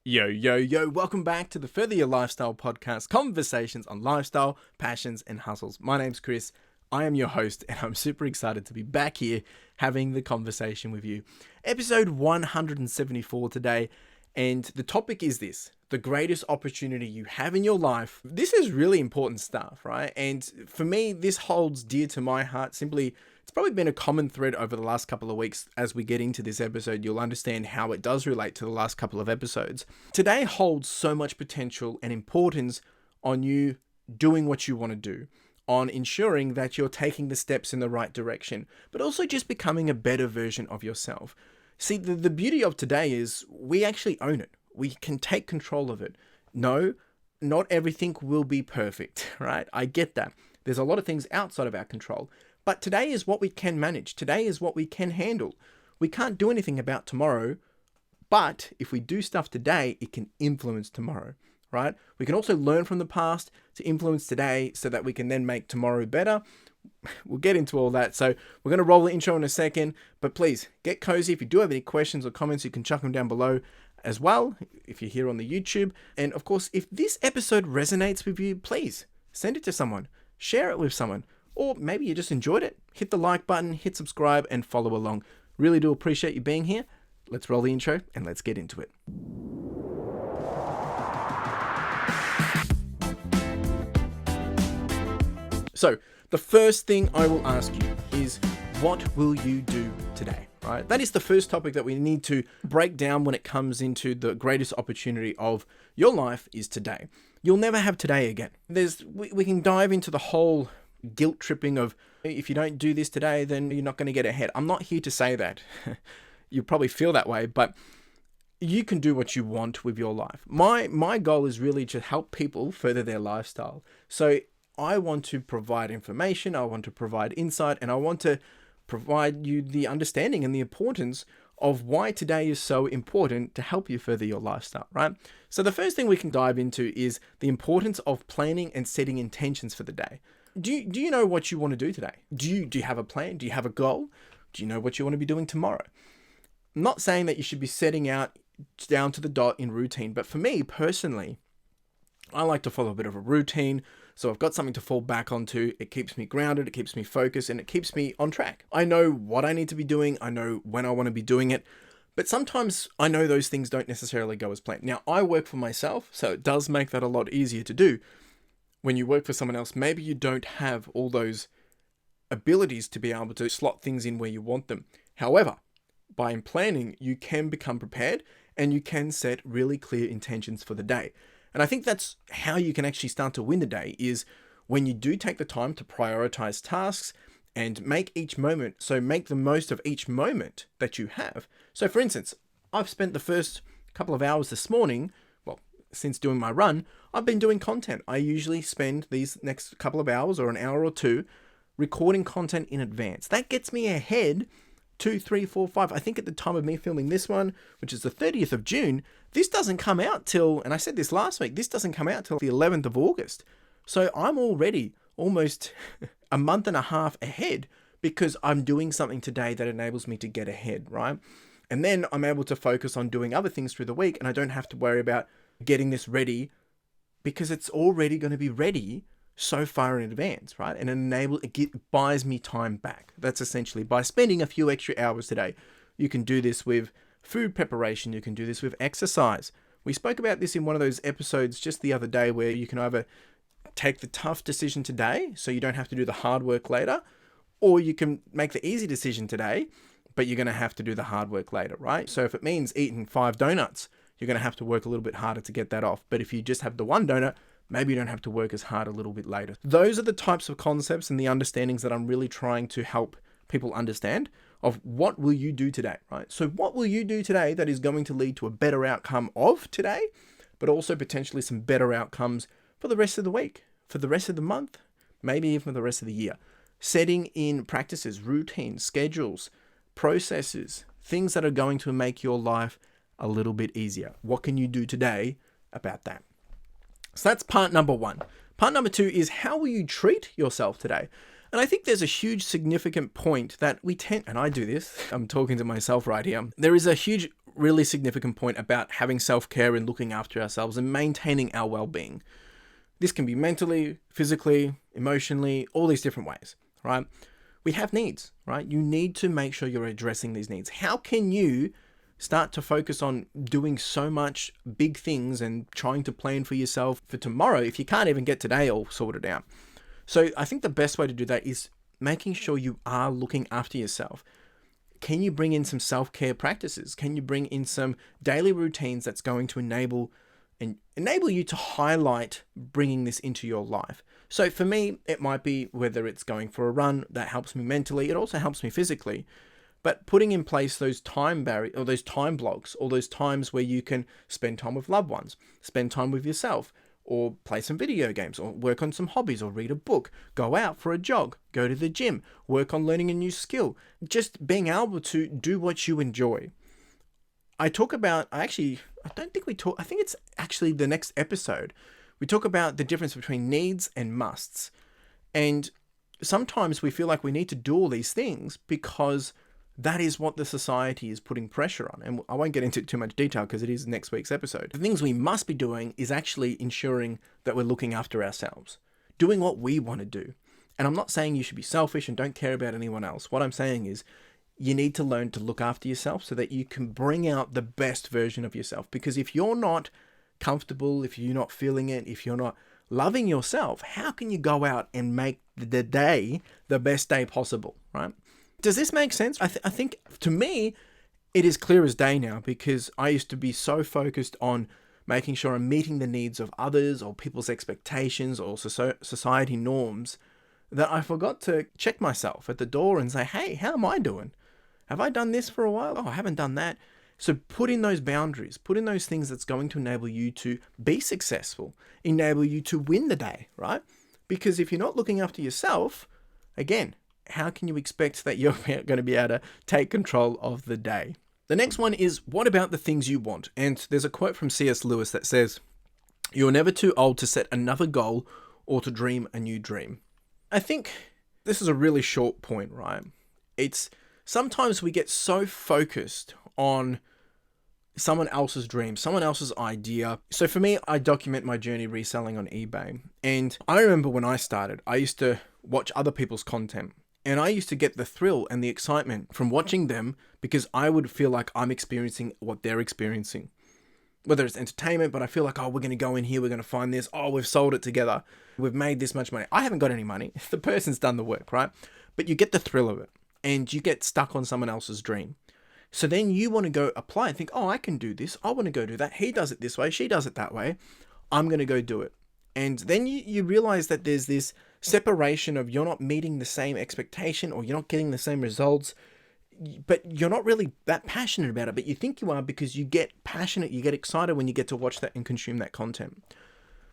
Yo, yo, yo, welcome back to the Further Your Lifestyle podcast, conversations on lifestyle, passions, and hustles. My name's Chris. I am your host, and I'm super excited to be back here having the conversation with you. Episode 174 today, and the topic is this: the greatest opportunity you have in your life. This is really important stuff, right? And for me, this holds dear to my heart. Simply, it's probably been a common thread over the last couple of weeks. As we get into this episode, you'll understand how it does relate to the last couple of episodes. Today holds so much potential and importance on you doing what you want to do, on ensuring that you're taking the steps in the right direction, but also just becoming a better version of yourself. See, the beauty of today is we actually own it. We can take control of it. No, not everything will be perfect, right? I get that. There's a lot of things outside of our control. But today is what we can manage. Today is what we can handle. We can't do anything about tomorrow, but if we do stuff today, it can influence tomorrow, right? We can also learn from the past to influence today so that we can then make tomorrow better. We'll get into all that. So we're going to roll the intro in a second, but please get cozy. If you do have any questions or comments, you can chuck them down below as well, if you're here on the YouTube. And of course, if this episode resonates with you, please send it to someone, share it with someone. Or maybe you just enjoyed it. Hit the like button, hit subscribe, and follow along. Really do appreciate you being here. Let's roll the intro and let's get into it. So, the first thing I will ask you is, what will you do today? Right? That is the first topic that we need to break down when it comes into the greatest opportunity of your life is today. You'll never have today again. We can dive into the whole guilt tripping of, if you don't do this today, then you're not going to get ahead. I'm not here to say that. You probably feel that way, but you can do what you want with your life. My goal is really to help people further their lifestyle. So I want to provide information, I want to provide insight, and I want to provide you the understanding and the importance of why today is so important to help you further your lifestyle, right? So the first thing we can dive into is the importance of planning and setting intentions for the day. Do you know what you want to do today? Do you have a plan? Do you have a goal? Do you know what you want to be doing tomorrow? I'm not saying that you should be setting out down to the dot in routine, but for me personally, I like to follow a bit of a routine. So I've got something to fall back onto. It keeps me grounded, it keeps me focused, and it keeps me on track. I know what I need to be doing. I know when I want to be doing it. But sometimes I know those things don't necessarily go as planned. Now, I work for myself, so it does make that a lot easier to do. When you work for someone else, maybe you don't have all those abilities to be able to slot things in where you want them. However, by planning, you can become prepared and you can set really clear intentions for the day. And I think that's how you can actually start to win the day, is when you do take the time to prioritize tasks and make each moment. So make the most of each moment that you have. So for instance, I've spent the first couple of hours this morning, since doing my run, I've been doing content. I usually spend these next couple of hours or an hour or two recording content in advance. That gets me ahead 2, 3, 4, 5. I think at the time of me filming this one, which is the 30th of June, this doesn't come out till, and I said this last week, this doesn't come out till the 11th of August. So I'm already almost a month and a half ahead because I'm doing something today that enables me to get ahead, right? And then I'm able to focus on doing other things through the week, and I don't have to worry about getting this ready because it's already going to be ready so far in advance, right? And it buys me time back. That's essentially by spending a few extra hours today. You can do this with food preparation. You can do this with exercise. We spoke about this in one of those episodes just the other day, where you can either take the tough decision today so you don't have to do the hard work later, or you can make the easy decision today, but you're going to have to do the hard work later, right? So if it means eating 5 donuts, you're going to have to work a little bit harder to get that off. But if you just have the 1 donut, maybe you don't have to work as hard a little bit later. Those are the types of concepts and the understandings that I'm really trying to help people understand of what will you do today, right? So what will you do today that is going to lead to a better outcome of today, but also potentially some better outcomes for the rest of the week, for the rest of the month, maybe even for the rest of the year. Setting in practices, routines, schedules, processes, things that are going to make your life a little bit easier. What can you do today about that? So that's part number 1. Part number 2 is, how will you treat yourself today? And I think there's a huge significant point that we tend, and I do this, I'm talking to myself right here. There is a huge really significant point about having self-care and looking after ourselves and maintaining our well-being. This can be mentally, physically, emotionally, all these different ways, right? We have needs, right? You need to make sure you're addressing these needs. How can you start to focus on doing so much big things and trying to plan for yourself for tomorrow if you can't even get today all sorted out? So I think the best way to do that is making sure you are looking after yourself. Can you bring in some self-care practices? Can you bring in some daily routines that's going to enable you to highlight bringing this into your life? So for me, it might be whether it's going for a run, that helps me mentally. It also helps me physically. But putting in place those time barriers or those time blocks, or those times where you can spend time with loved ones, spend time with yourself, or play some video games, or work on some hobbies, or read a book, go out for a jog, go to the gym, work on learning a new skill, just being able to do what you enjoy. I think it's actually the next episode. We talk about the difference between needs and musts. And sometimes we feel like we need to do all these things because that is what the society is putting pressure on. And I won't get into too much detail because it is next week's episode. The things we must be doing is actually ensuring that we're looking after ourselves, doing what we want to do. And I'm not saying you should be selfish and don't care about anyone else. What I'm saying is you need to learn to look after yourself so that you can bring out the best version of yourself. Because if you're not comfortable, if you're not feeling it, if you're not loving yourself, how can you go out and make the day the best day possible, right? Does this make sense? I think to me, it is clear as day now, because I used to be so focused on making sure I'm meeting the needs of others or people's expectations or society norms that I forgot to check myself at the door and say, hey, how am I doing? Have I done this for a while? Oh, I haven't done that. So put in those boundaries, put in those things that's going to enable you to be successful, enable you to win the day, right? Because if you're not looking after yourself, again, how can you expect that you're going to be able to take control of the day? The next one is, what about the things you want? And there's a quote from C.S. Lewis that says, "You're never too old to set another goal or to dream a new dream." I think this is a really short point, right? It's sometimes we get so focused on someone else's dream, someone else's idea. So for me, I document my journey reselling on eBay. And I remember when I started, I used to watch other people's content. And I used to get the thrill and the excitement from watching them because I would feel like I'm experiencing what they're experiencing. Whether it's entertainment, but I feel like, oh, we're going to go in here, we're going to find this, oh, we've sold it together, we've made this much money. I haven't got any money. The person's done the work, right? But you get the thrill of it and you get stuck on someone else's dream. So then you want to go apply and think, oh, I can do this. I want to go do that. He does it this way. She does it that way. I'm going to go do it. And then you realize that there's this separation of you're not meeting the same expectation or you're not getting the same results, but you're not really that passionate about it. But you think you are because you get passionate, you get excited when you get to watch that and consume that content.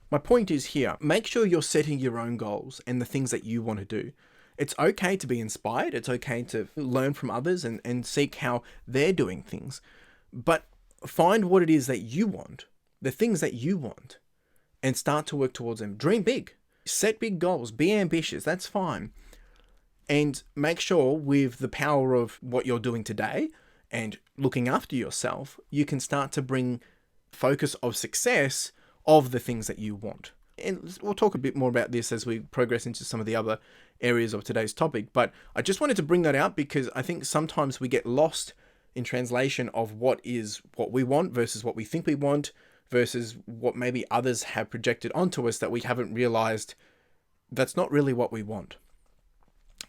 My point is here, make sure you're setting your own goals and the things that you want to do. It's okay to be inspired. It's okay to learn from others and seek how they're doing things. But find what it is that you want, the things that you want, and start to work towards them. Dream big. Set big goals. Be ambitious. That's fine. And make sure with the power of what you're doing today and looking after yourself, you can start to bring focus of success of the things that you want. And we'll talk a bit more about this as we progress into some of the other areas of today's topic. But I just wanted to bring that out because I think sometimes we get lost in translation of what we want versus what we think we want versus what maybe others have projected onto us that we haven't realized that's not really what we want.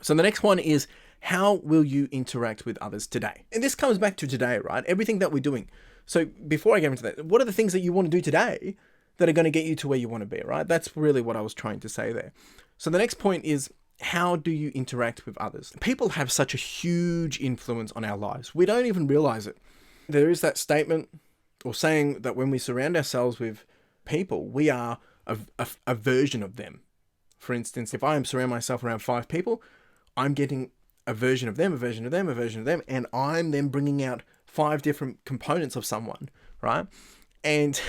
So the next one is, how will you interact with others today? And this comes back to today, right? Everything that we're doing. So before I get into that, what are the things that you want to do today that are going to get you to where you want to be, right? That's really what I was trying to say there. So the next point is, how do you interact with others? People have such a huge influence on our lives. We don't even realize it. There is that statement or saying that when we surround ourselves with people, we are a version of them. For instance, if I am surrounding myself around 5 people, I'm getting a version of them, a version of them, a version of them, and I'm then bringing out 5 different components of someone, right? And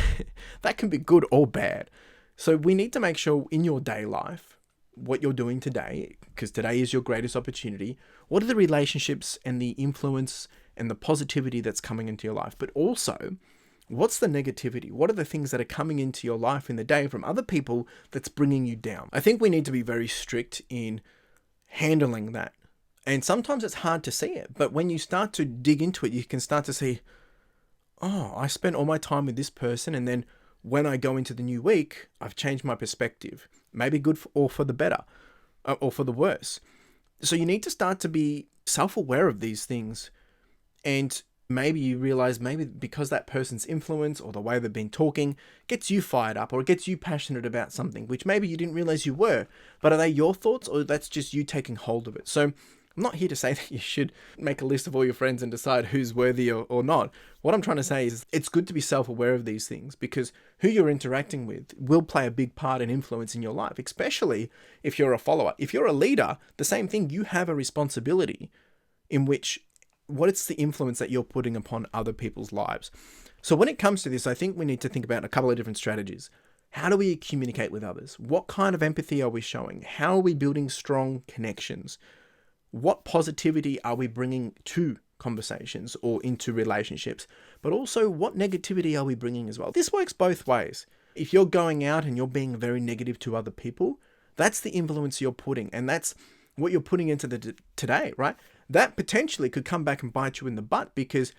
that can be good or bad. So we need to make sure in your day life, what you're doing today, because today is your greatest opportunity, what are the relationships and the influence and the positivity that's coming into your life, but also what's the negativity? What are the things that are coming into your life in the day from other people that's bringing you down? I think we need to be very strict in handling that. And sometimes it's hard to see it, but when you start to dig into it, you can start to see, oh, I spent all my time with this person, and then when I go into the new week, I've changed my perspective. Maybe good or for the better, or for the worse. So you need to start to be self-aware of these things. And maybe you realize maybe because that person's influence or the way they've been talking gets you fired up, or it gets you passionate about something, which maybe you didn't realize you were. But are they your thoughts, or that's just you taking hold of it? So I'm not here to say that you should make a list of all your friends and decide who's worthy or not. What I'm trying to say is it's good to be self-aware of these things, because who you're interacting with will play a big part and influence in your life, especially if you're a follower. If you're a leader, the same thing, you have a responsibility in which what is the influence that you're putting upon other people's lives. So when it comes to this, I think we need to think about a couple of different strategies. How do we communicate with others? What kind of empathy are we showing? How are we building strong connections? What positivity are we bringing to conversations or into relationships? But also, what negativity are we bringing as well? This works both ways. If you're going out and you're being very negative to other people, that's the influence you're putting, and that's what you're putting into the today, right? That potentially could come back and bite you in the butt, because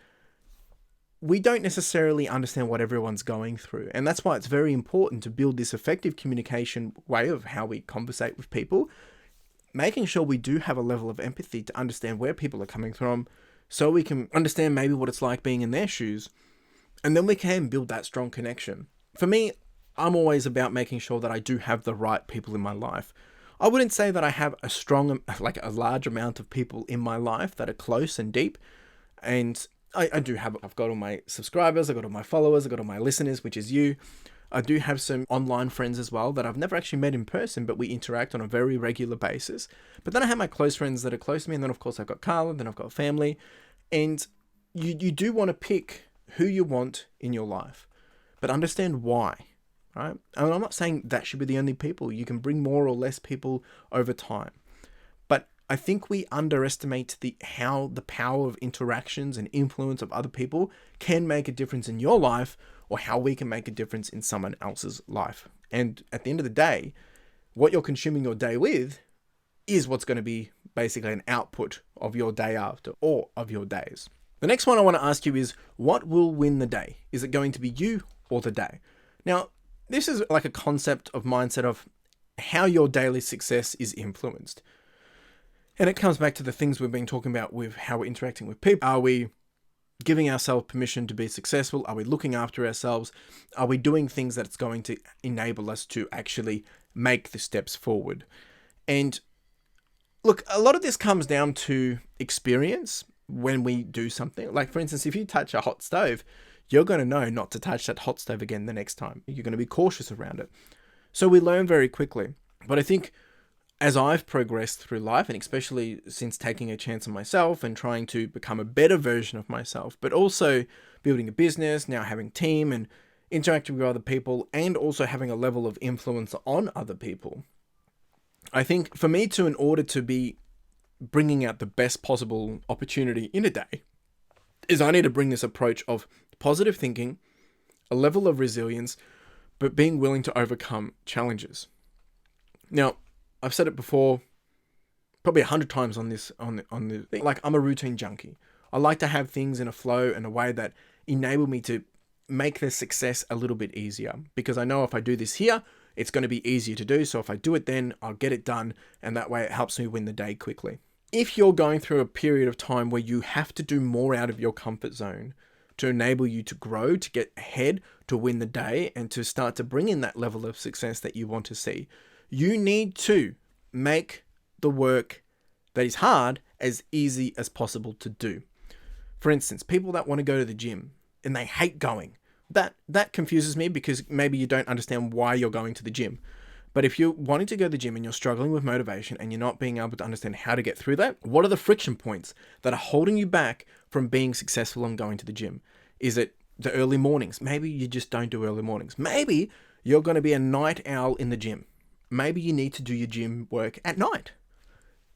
we don't necessarily understand what everyone's going through. And that's why it's very important to build this effective communication way of how we conversate with people, making sure we do have a level of empathy to understand where people are coming from, so we can understand maybe what it's like being in their shoes, and then we can build that strong connection. For me, I'm always about making sure that I do have the right people in my life. I wouldn't say that I have a large amount of people in my life that are close and deep, and I've got all my subscribers, I've got all my followers, I've got all my listeners, which is you. I do have some online friends as well that I've never actually met in person, but we interact on a very regular basis. But then I have my close friends that are close to me, and then of course I've got Carla, then I've got family. And you do want to pick who you want in your life, but understand why, right? And I'm not saying that should be the only people. You can bring more or less people over time. But I think we underestimate how the power of interactions and influence of other people can make a difference in your life, or how we can make a difference in someone else's life. And at the end of the day, what you're consuming your day with is what's going to be basically an output of your day after, or of your days. The next one I want to ask you is, what will win the day? Is it going to be you or the day? Now, this is like a concept of mindset of how your daily success is influenced. And it comes back to the things we've been talking about with how we're interacting with people. Are we giving ourselves permission to be successful? Are we looking after ourselves? Are we doing things that's going to enable us to actually make the steps forward? And look, a lot of this comes down to experience when we do something. Like, for instance, if you touch a hot stove, you're going to know not to touch that hot stove again the next time. You're going to be cautious around it. So we learn very quickly. But I think as I've progressed through life, and especially since taking a chance on myself and trying to become a better version of myself, but also building a business, now having team and interacting with other people, and also having a level of influence on other people, I think for me in order to be bringing out the best possible opportunity in a day, is I need to bring this approach of positive thinking, a level of resilience, but being willing to overcome challenges. Now, I've said it before, probably 100 times on the like, I'm a routine junkie. I like to have things in a flow and a way that enable me to make the success a little bit easier, because I know if I do this here, it's going to be easier to do. So if I do it then, I'll get it done, and that way it helps me win the day quickly. If you're going through a period of time where you have to do more out of your comfort zone to enable you to grow, to get ahead, to win the day, and to start to bring in that level of success that you want to see, you need to make the work that is hard as easy as possible to do. For instance, people that want to go to the gym and they hate going, that confuses me, because maybe you don't understand why you're going to the gym. But if you're wanting to go to the gym and you're struggling with motivation and you're not being able to understand how to get through that, what are the friction points that are holding you back from being successful and going to the gym? Is it the early mornings? Maybe you just don't do early mornings. Maybe you're going to be a night owl in the gym. Maybe you need to do your gym work at night.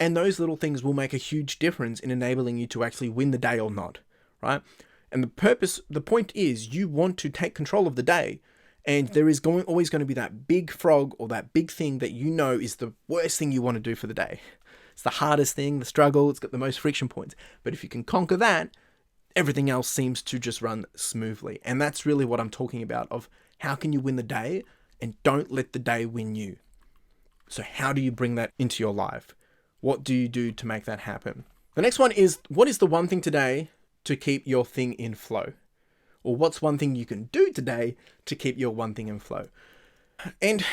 And those little things will make a huge difference in enabling you to actually win the day or not. right? And the point is you want to take control of the day, and there is always going to be that big frog or that big thing that you know is the worst thing you want to do for the day. It's the hardest thing, the struggle, it's got the most friction points. But if you can conquer that, everything else seems to just run smoothly. And that's really what I'm talking about, of how can you win the day and don't let the day win you. So how do you bring that into your life? What do you do to make that happen? The next one is, what is the one thing today to keep your thing in flow? Or what's one thing you can do today to keep your one thing in flow? And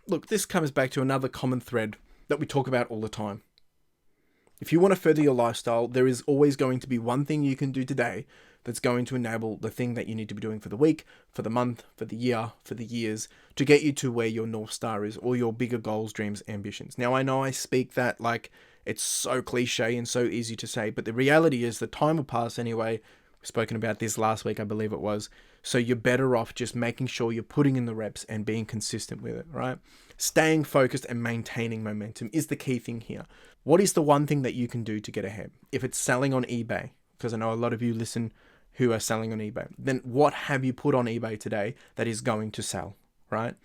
look, this comes back to another common thread that we talk about all the time. If you want to further your lifestyle, there is always going to be one thing you can do today that's going to enable the thing that you need to be doing for the week, for the month, for the year, for the years, to get you to where your North Star is, or your bigger goals, dreams, ambitions. Now, I know I speak that like it's so cliche and so easy to say, but the reality is the time will pass anyway. We've spoken about this last week, I believe it was. So you're better off just making sure you're putting in the reps and being consistent with it, right? Staying focused and maintaining momentum is the key thing here. What is the one thing that you can do to get ahead? If it's selling on eBay, because I know a lot of you listen who are selling on eBay, then what have you put on eBay today that is going to sell, right?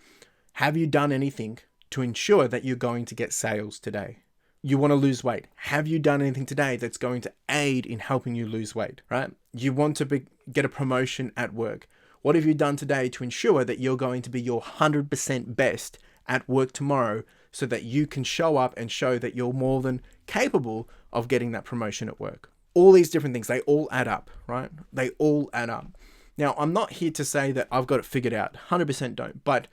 Have you done anything to ensure that you're going to get sales today? You want to lose weight. Have you done anything today that's going to aid in helping you lose weight, right? You want to get a promotion at work. What have you done today to ensure that you're going to be your 100% best at work tomorrow so that you can show up and show that you're more than capable of getting that promotion at work? All these different things, they all add up, right? They all add up. Now, I'm not here to say that I've got it figured out. 100% don't. But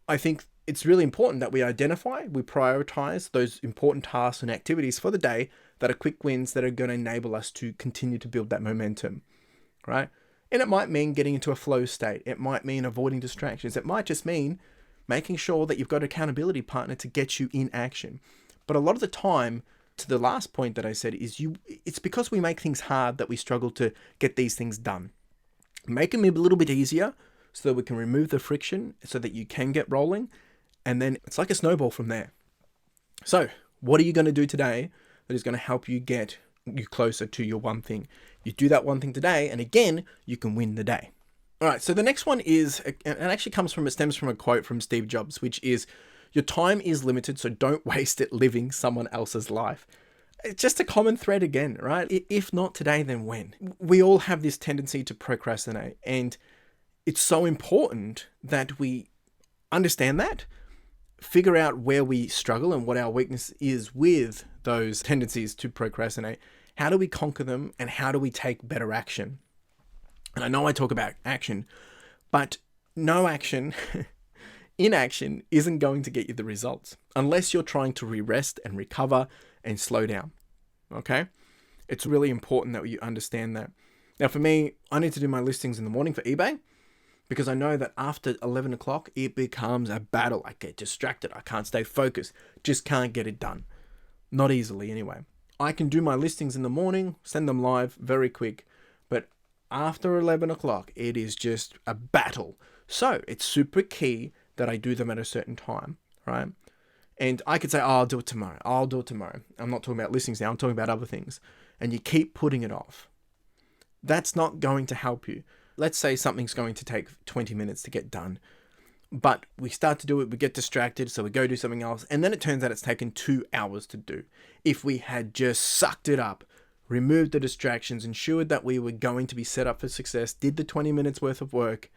I think it's really important that we identify, we prioritize those important tasks and activities for the day that are quick wins that are going to enable us to continue to build that momentum, right? And it might mean getting into a flow state. It might mean avoiding distractions. It might just mean making sure that you've got an accountability partner to get you in action. But a lot of the time, to the last point that I said, is it's because we make things hard that we struggle to get these things done. Make them a little bit easier so that we can remove the friction so that you can get rolling. And then it's like a snowball from there. So what are you going to do today that is going to help you get you closer to your one thing? You do that one thing today, and again, you can win the day. All right, so the next one is, and it actually stems from a quote from Steve Jobs, which is, your time is limited, so don't waste it living someone else's life. It's just a common thread again, right? If not today, then when? We all have this tendency to procrastinate, and it's so important that we understand that, figure out where we struggle and what our weakness is with those tendencies to procrastinate. How do we conquer them, and how do we take better action? And I know I talk about action, but no action, inaction isn't going to get you the results unless you're trying to rest and recover and slow down. Okay? It's really important that you understand that. Now, for me, I need to do my listings in the morning for eBay because I know that after 11 o'clock, it becomes a battle. I get distracted. I can't stay focused. Just can't get it done. Not easily, anyway. I can do my listings in the morning, send them live very quick, but after 11 o'clock, it is just a battle. So it's super key that I do them at a certain time, right? And I could say, oh, I'll do it tomorrow. I'm not talking about listings now. I'm talking about other things. And you keep putting it off. That's not going to help you. Let's say something's going to take 20 minutes to get done. But we start to do it, we get distracted, so we go do something else. And then it turns out it's taken 2 hours to do. If we had just sucked it up, removed the distractions, ensured that we were going to be set up for success, did the 20 minutes worth of work,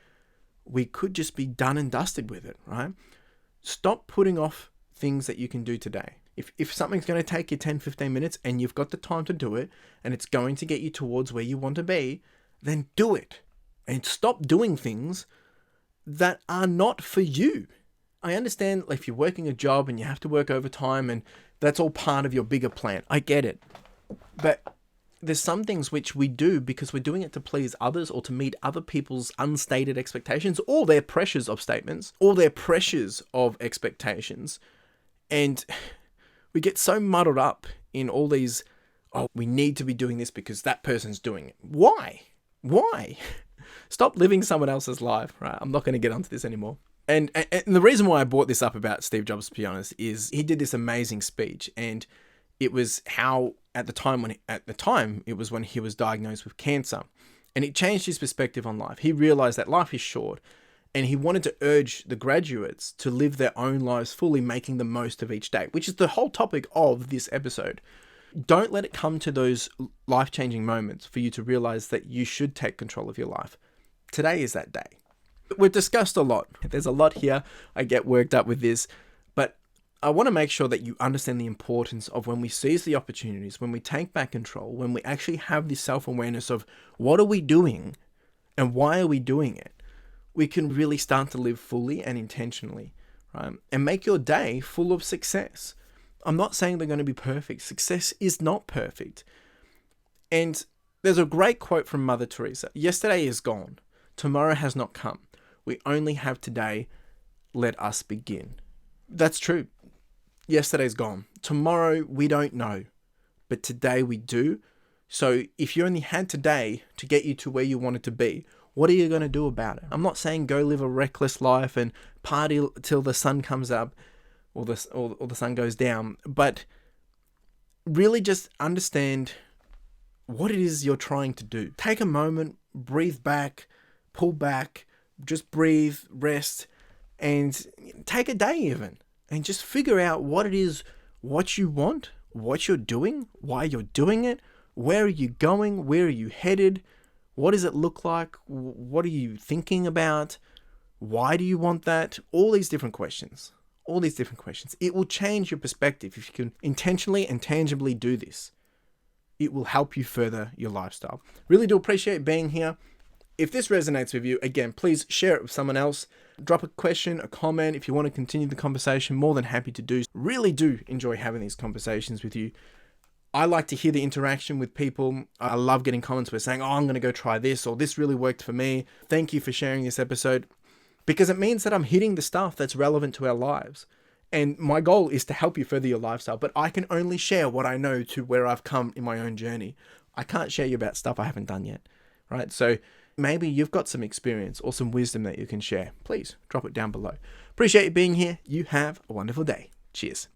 we could just be done and dusted with it, right? Stop putting off things that you can do today. If something's going to take you 10, 15 minutes and you've got the time to do it and it's going to get you towards where you want to be, then do it. And stop doing things that are not for you. I understand if you're working a job and you have to work overtime and that's all part of your bigger plan. I get it. But there's some things which we do because we're doing it to please others or to meet other people's unstated expectations or their pressures of statements or their pressures of expectations. And we get so muddled up in all these, oh, we need to be doing this because that person's doing it. Why? Stop living someone else's life, right? I'm not going to get onto this anymore. And the reason why I brought this up about Steve Jobs, to be honest, is he did this amazing speech and it was how at the time it was when he was diagnosed with cancer, and it changed his perspective on life. He realized that life is short, and he wanted to urge the graduates to live their own lives fully, making the most of each day, which is the whole topic of this episode. Don't let it come to those life-changing moments for you to realize that you should take control of your life. Today is that day. We've discussed a lot. There's a lot here. I get worked up with this, but I want to make sure that you understand the importance of when we seize the opportunities, when we take back control, when we actually have this self-awareness of what are we doing and why are we doing it, we can really start to live fully and intentionally, right? And make your day full of success. I'm not saying they're going to be perfect. Success is not perfect. And there's a great quote from Mother Teresa. Yesterday is gone. Tomorrow has not come. We only have today. Let us begin. That's true. Yesterday's gone. Tomorrow we don't know. But today we do. So if you only had today to get you to where you wanted to be, what are you going to do about it? I'm not saying go live a reckless life and party till the sun comes up or the sun goes down, but really just understand what it is you're trying to do. Take a moment, breathe back, pull back, just breathe, rest, and take a day even, and just figure out what it is, what you want, what you're doing, why you're doing it, where are you going, where are you headed, what does it look like, what are you thinking about, why do you want that, all these different questions. It will change your perspective if you can intentionally and tangibly do this. It will help you further your lifestyle. Really do appreciate being here. If this resonates with you, again, please share it with someone else. Drop a question, a comment. If you want to continue the conversation, more than happy to do. Really do enjoy having these conversations with you. I like to hear the interaction with people. I love getting comments where saying, oh, I'm going to go try this, or this really worked for me. Thank you for sharing this episode. Because it means that I'm hitting the stuff that's relevant to our lives. And my goal is to help you further your lifestyle, but I can only share what I know to where I've come in my own journey. I can't share you about stuff I haven't done yet, right? So maybe you've got some experience or some wisdom that you can share. Please drop it down below. Appreciate you being here. You have a wonderful day. Cheers.